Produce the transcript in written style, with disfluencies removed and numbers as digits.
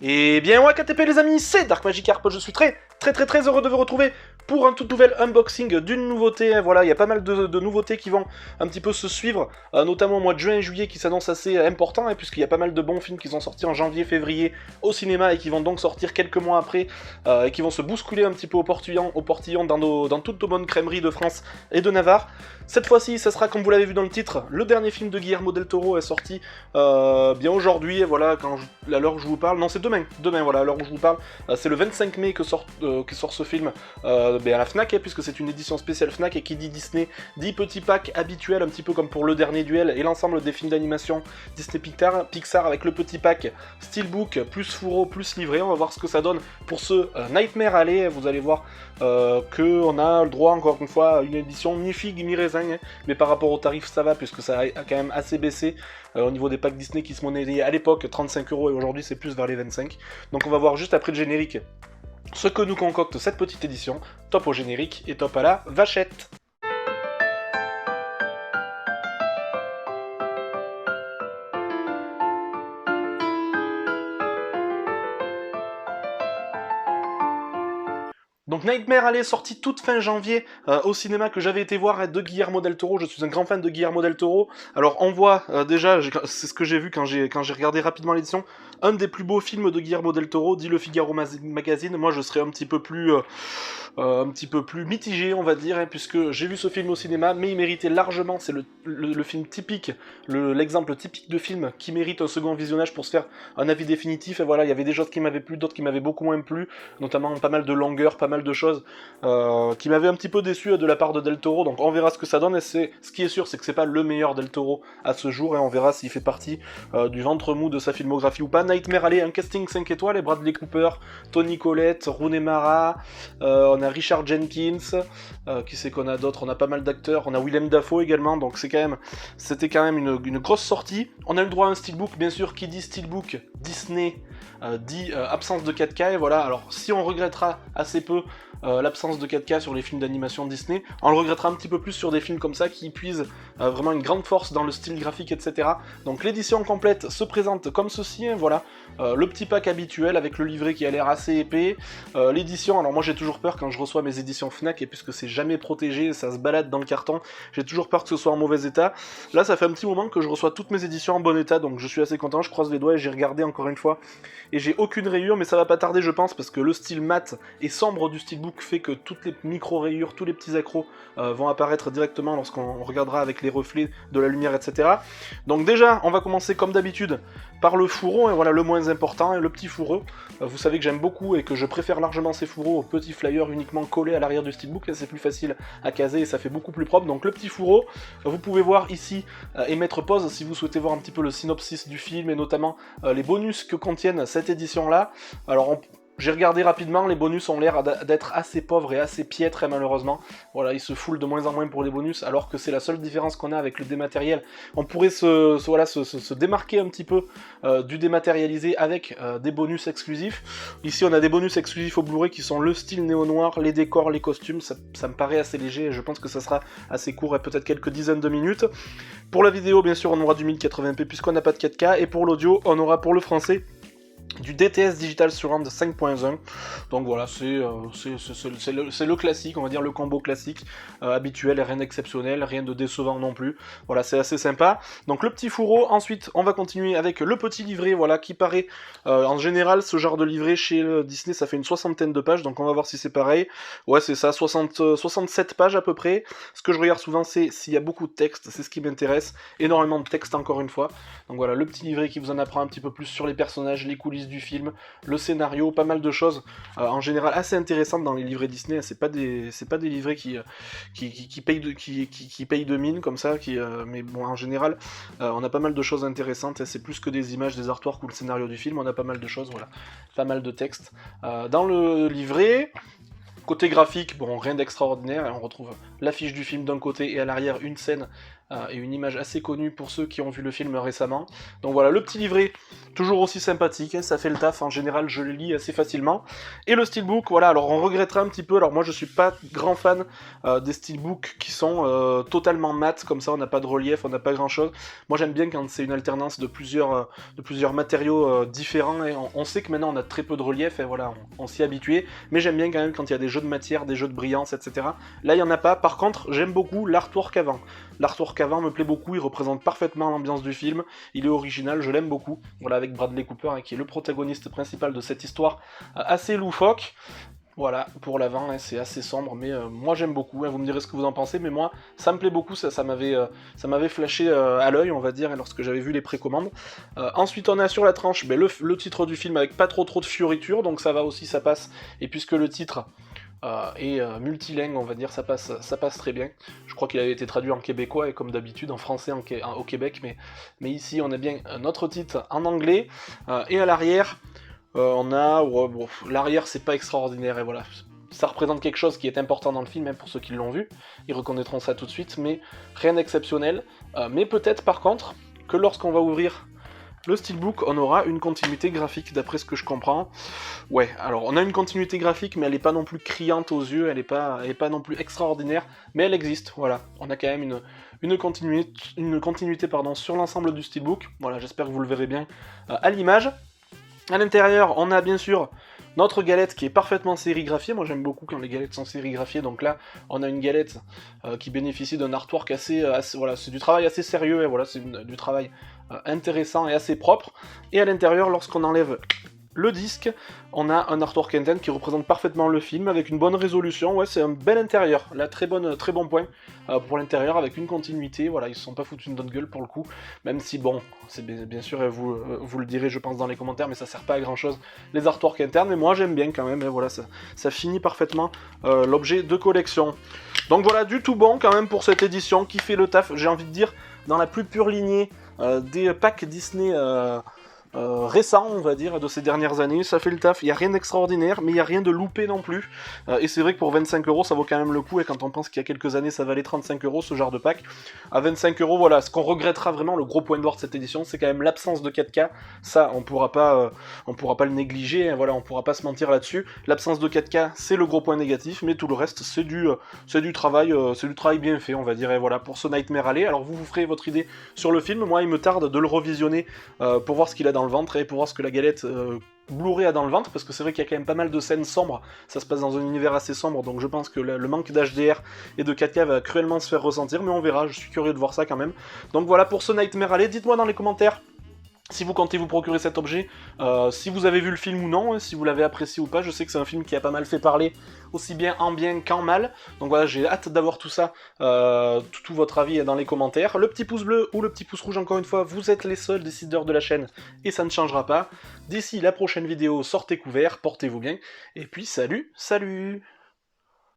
Et bien ouais KTP les amis, c'est Dark Magic Harp, je suis très heureux de vous retrouver pour un tout nouvel unboxing d'une nouveauté. Voilà, il y a pas mal de nouveautés qui vont un petit peu se suivre, notamment au mois de juin et juillet qui s'annoncent assez importants, puisqu'il y a pas mal de bons films qui sont sortis en janvier, février au cinéma et qui vont donc sortir quelques mois après, et qui vont se bousculer un petit peu au portillon dans toutes nos bonnes crèmeries de France et de Navarre. Cette fois-ci, ça sera, comme vous l'avez vu dans le titre, le dernier film de Guillermo del Toro est sorti bien aujourd'hui, et voilà, à l'heure où je vous parle, non c'est demain, voilà, à l'heure où je vous parle, c'est le 25 mai que sort ce film à la Fnac, puisque c'est une édition spéciale Fnac, et qui dit Disney, dit petit pack habituel, un petit peu comme pour Le Dernier Duel et l'ensemble des films d'animation Disney Pixar, avec le petit pack Steelbook, plus fourreau, plus livret. On va voir ce que ça donne pour ce Nightmare Alley. Vous allez voir qu'on a le droit, encore une fois, à une édition ni figue ni raisin, mais par rapport au tarif ça va, puisque ça a quand même assez baissé au niveau des packs Disney qui se monnayaient à l'époque 35€ et aujourd'hui c'est plus vers les 25. Donc on va voir juste après le générique ce que nous concocte cette petite édition. Top au générique et top à la vachette. Donc Nightmare Alley, sorti toute fin janvier au cinéma, que j'avais été voir, de Guillermo del Toro. Je suis un grand fan de Guillermo del Toro. Alors on voit déjà, c'est ce que j'ai vu quand j'ai regardé rapidement l'édition, un des plus beaux films de Guillermo del Toro, dit le Figaro Magazine. Moi je serais un petit peu plus mitigé, on va dire, puisque j'ai vu ce film au cinéma, mais il méritait largement, c'est le film typique, l'exemple typique de film qui mérite un second visionnage pour se faire un avis définitif. Et voilà, il y avait des choses qui m'avaient plu, d'autres qui m'avaient beaucoup moins plu, notamment pas mal de longueur, pas mal de choses qui m'avaient un petit peu déçu de la part de Del Toro. Donc on verra ce que ça donne, et ce qui est sûr, c'est que c'est pas le meilleur Del Toro à ce jour, et on verra s'il fait partie du ventre mou de sa filmographie ou pas. Nightmare Alley, un casting 5 étoiles, et Bradley Cooper, Toni Collette, Rooney Mara, on a Richard Jenkins, qui c'est qu'on a d'autres, on a pas mal d'acteurs, on a Willem Dafoe également, donc c'était quand même une grosse sortie. On a le droit à un steelbook, bien sûr, qui dit steelbook, Disney, dit absence de 4K, et voilà. Alors si on regrettera assez peu l'absence de 4K sur les films d'animation Disney, on le regrettera un petit peu plus sur des films comme ça qui puisent vraiment une grande force dans le style graphique, etc. Donc l'édition complète se présente comme ceci, voilà, le petit pack habituel avec le livret qui a l'air assez épais, l'édition, alors moi j'ai toujours peur quand je reçois mes éditions Fnac, et puisque c'est jamais protégé, ça se balade dans le carton, j'ai toujours peur que ce soit en mauvais état. Là ça fait un petit moment que je reçois toutes mes éditions en bon état, donc je suis assez content, je croise les doigts, et j'ai regardé encore une fois, et j'ai aucune rayure, mais ça va pas tarder je pense, parce que le style mat et sombre du steelbook fait que toutes les micro-rayures, tous les petits accros vont apparaître directement lorsqu'on regardera avec les reflets de la lumière, etc. Donc déjà, on va commencer comme d'habitude par le fourreau, et voilà, le moins important, le petit fourreau. Vous savez que j'aime beaucoup et que je préfère largement ces fourreaux aux petits flyers uniquement collés à l'arrière du steelbook, c'est plus facile à caser et ça fait beaucoup plus propre. Donc le petit fourreau, vous pouvez voir ici et mettre pause si vous souhaitez voir un petit peu le synopsis du film, et notamment les bonus que contiennent cette édition-là. Alors j'ai regardé rapidement, les bonus ont l'air d'être assez pauvres et assez piètres, malheureusement. Voilà, ils se foulent de moins en moins pour les bonus, alors que c'est la seule différence qu'on a avec le dématériel. On pourrait se démarquer un petit peu du dématérialisé avec des bonus exclusifs. Ici, on a des bonus exclusifs au Blu-ray qui sont le style néo-noir, les décors, les costumes. Ça me paraît assez léger, et je pense que ça sera assez court, et peut-être quelques dizaines de minutes. Pour la vidéo, bien sûr, on aura du 1080p puisqu'on n'a pas de 4K, et pour l'audio, on aura pour le français du DTS Digital Surround 5.1. Donc voilà, c'est le classique, on va dire le combo classique, habituel, et rien d'exceptionnel, rien de décevant non plus. Voilà, c'est assez sympa. Donc le petit fourreau, ensuite on va continuer avec le petit livret, voilà, qui paraît, en général, ce genre de livret chez Disney, ça fait une 60aine de pages, donc on va voir si c'est pareil. Ouais, c'est ça, 67 pages à peu près. Ce que je regarde souvent, c'est s'il y a beaucoup de texte, c'est ce qui m'intéresse, énormément de texte encore une fois. Donc voilà, le petit livret qui vous en apprend un petit peu plus sur les personnages, les coulisses du film, le scénario, pas mal de choses en général assez intéressantes dans les livrets Disney. C'est pas des livrets qui payent de mine comme ça, mais bon, en général on a pas mal de choses intéressantes, et c'est plus que des images, des artworks ou le scénario du film, on a pas mal de choses, voilà, pas mal de textes dans le livret. Côté graphique, bon, rien d'extraordinaire, on retrouve l'affiche du film d'un côté, et à l'arrière une scène et une image assez connue pour ceux qui ont vu le film récemment. Donc voilà, le petit livret, toujours aussi sympathique, hein, ça fait le taf, en général je le lis assez facilement. Et le steelbook, voilà, alors on regrettera un petit peu, alors moi je suis pas grand fan des steelbooks qui sont totalement mat, comme ça on n'a pas de relief, on n'a pas grand chose. Moi j'aime bien quand c'est une alternance de plusieurs matériaux différents, et on sait que maintenant on a très peu de relief, et voilà, on s'y est habitué, mais j'aime bien quand même quand il y a des jeux de matière, des jeux de brillance, etc. Là il n'y en a pas, par contre j'aime beaucoup l'artwork avant. L'artwork avant me plaît beaucoup, il représente parfaitement l'ambiance du film, il est original, je l'aime beaucoup, voilà, avec Bradley Cooper, hein, qui est le protagoniste principal de cette histoire assez loufoque. Voilà, pour l'avant, hein, c'est assez sombre, mais moi j'aime beaucoup, hein, vous me direz ce que vous en pensez, mais moi ça me plaît beaucoup, ça m'avait flashé à l'œil, on va dire, lorsque j'avais vu les précommandes. Ensuite on a sur la tranche le titre du film avec pas trop de fioritures, donc ça va aussi, ça passe, et puisque le titre est multilingue, on va dire, ça passe très bien. Je crois qu'il avait été traduit en québécois, et comme d'habitude en français au Québec, mais ici on a bien notre titre en anglais, et à l'arrière... on a... ouais, bon, l'arrière c'est pas extraordinaire, et voilà. Ça représente quelque chose qui est important dans le film, même pour ceux qui l'ont vu. Ils reconnaîtront ça tout de suite, mais rien d'exceptionnel. Mais peut-être par contre que lorsqu'on va ouvrir le steelbook, on aura une continuité graphique, d'après ce que je comprends. Ouais, alors on a une continuité graphique, mais elle est pas non plus criante aux yeux, elle est pas non plus extraordinaire, mais elle existe, voilà. On a quand même une continuité pardon, sur l'ensemble du steelbook. Voilà, j'espère que vous le verrez bien à l'image. À l'intérieur, on a bien sûr notre galette qui est parfaitement sérigraphiée. Moi j'aime beaucoup quand les galettes sont sérigraphiées, donc là on a une galette qui bénéficie d'un artwork assez voilà, c'est du travail assez sérieux, et voilà, c'est du travail intéressant et assez propre. Et à l'intérieur, lorsqu'on enlève le disque, on a un artwork interne qui représente parfaitement le film avec une bonne résolution. Ouais, c'est un bel intérieur, là, très bon point pour l'intérieur, avec une continuité. Voilà, ils se sont pas foutus une bonne gueule pour le coup, même si bon, c'est bien sûr, vous le direz je pense dans les commentaires, mais ça sert pas à grand chose les artworks internes, mais moi j'aime bien quand même, et voilà, ça finit parfaitement l'objet de collection. Donc voilà, du tout bon quand même pour cette édition qui fait le taf, j'ai envie de dire, dans la plus pure lignée des packs Disney récent, on va dire, de ces dernières années. Ça fait le taf, il n'y a rien d'extraordinaire, mais il n'y a rien de loupé non plus. Et c'est vrai que pour 25 €, ça vaut quand même le coup, et quand on pense qu'il y a quelques années, ça valait 35 € ce genre de pack. À 25 €, voilà, ce qu'on regrettera vraiment, le gros point noir de cette édition, c'est quand même l'absence de 4K. Ça, on pourra pas le négliger, hein, voilà, on pourra pas se mentir là-dessus. L'absence de 4K, c'est le gros point négatif, mais tout le reste, c'est du travail bien fait, on va dire. Et voilà, pour ce Nightmare Alley, alors vous ferez votre idée sur le film. Moi, il me tarde de le revisionner pour voir ce qu'il a dans le ventre, et pour voir ce que la galette Blu-ray a dans le ventre, parce que c'est vrai qu'il y a quand même pas mal de scènes sombres, ça se passe dans un univers assez sombre, donc je pense que le manque d'HDR et de 4K va cruellement se faire ressentir, mais on verra, je suis curieux de voir ça quand même. Donc voilà pour ce Nightmare Alley, dites-moi dans les commentaires si vous comptez vous procurer cet objet, si vous avez vu le film ou non, si vous l'avez apprécié ou pas. Je sais que c'est un film qui a pas mal fait parler, aussi bien en bien qu'en mal. Donc voilà, j'ai hâte d'avoir tout ça, tout votre avis dans les commentaires. Le petit pouce bleu ou le petit pouce rouge, encore une fois, vous êtes les seuls décideurs de la chaîne, et ça ne changera pas. D'ici la prochaine vidéo, sortez couverts, portez-vous bien, et puis salut